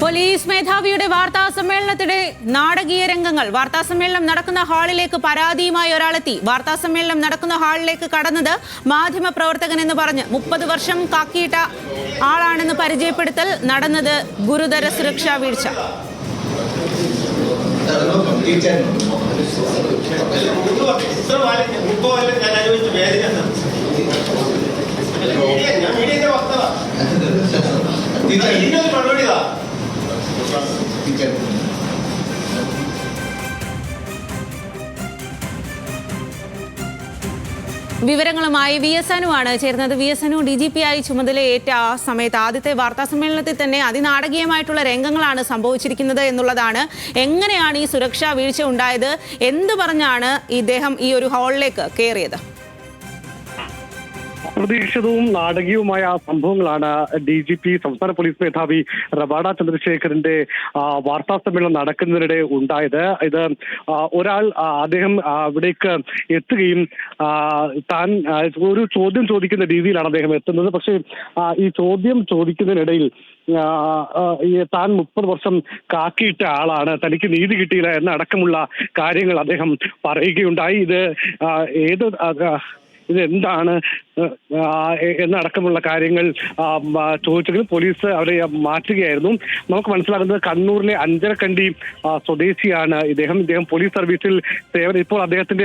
Police മേധാവിയുടെ വാർത്താ സമ്മേളനത്തിടെ നാടകീയ രംഗങ്ങൾ. വാർത്താ സമ്മേളനം നടക്കുന്ന ഹാളിലേക്ക് പരാതിയുമായി ഒരാളെത്തി. വാർത്താ സമ്മേളനം നടക്കുന്ന ഹാളിലേക്ക് കടന്നത് മാധ്യമ പ്രവർത്തകൻ എന്ന് പറഞ്ഞ് 30 വർഷം കാക്കിയിട്ട ആളാണെന്ന് പരിചയപ്പെടുത്തൽ. നടന്നത് ഗുരുതര സുരക്ഷാ വീഴ്ച. വിവരങ്ങളുമായി VS അനുവാണ് ചേർന്നത്. VS അനു DGP ആയി ചുമതലയേറ്റ ആ സമയത്ത് ആദ്യത്തെ വാർത്താ സമ്മേളനത്തിൽ തന്നെ അതിനാടകീയമായിട്ടുള്ള രംഗങ്ങളാണ് സംഭവിച്ചിരിക്കുന്നത് എന്നുള്ളതാണ്. എങ്ങനെയാണ് ഈ സുരക്ഷാ വീഴ്ച ഉണ്ടായത്? എന്ത് പറഞ്ഞാണ് ഇദ്ദേഹം ഈ ഒരു ഹാളിലേക്ക് കയറിയത്? അപ്രതീക്ഷിതവും നാടകീയവുമായ സംഭവങ്ങളാണ് DGP സംസ്ഥാന പോലീസ് മേധാവി റവാഡ ചന്ദ്രശേഖരന്റെ വാർത്താ സമ്മേളനം നടക്കുന്നതിനിടെ ഉണ്ടായത്. ഇത് ഒരാൾ അദ്ദേഹം അവിടേക്ക് എത്തുകയും താൻ ഒരു ചോദ്യം ചോദിക്കുന്ന രീതിയിലാണ് അദ്ദേഹം എത്തുന്നത്. പക്ഷേ ഈ ചോദ്യം ചോദിക്കുന്നതിനിടയിൽ താൻ 30 വർഷം കാക്കിയിട്ട ആളാണ്, തനിക്ക് നീതി കിട്ടിയില്ല എന്നടക്കമുള്ള കാര്യങ്ങൾ അദ്ദേഹം പറയുകയുണ്ടായി. ഇതെന്താണ് എന്നടക്കമുള്ള കാര്യങ്ങൾ ചോദിച്ചെങ്കിലും പോലീസ് അവരെ മാറ്റുകയായിരുന്നു. നമുക്ക് മനസ്സിലാകുന്നത് കണ്ണൂരിലെ അഞ്ചരക്കണ്ടി സ്വദേശിയാണ് ഇദ്ദേഹം പോലീസ് സർവീസിൽ സേവനം. ഇപ്പോൾ അദ്ദേഹത്തിന്റെ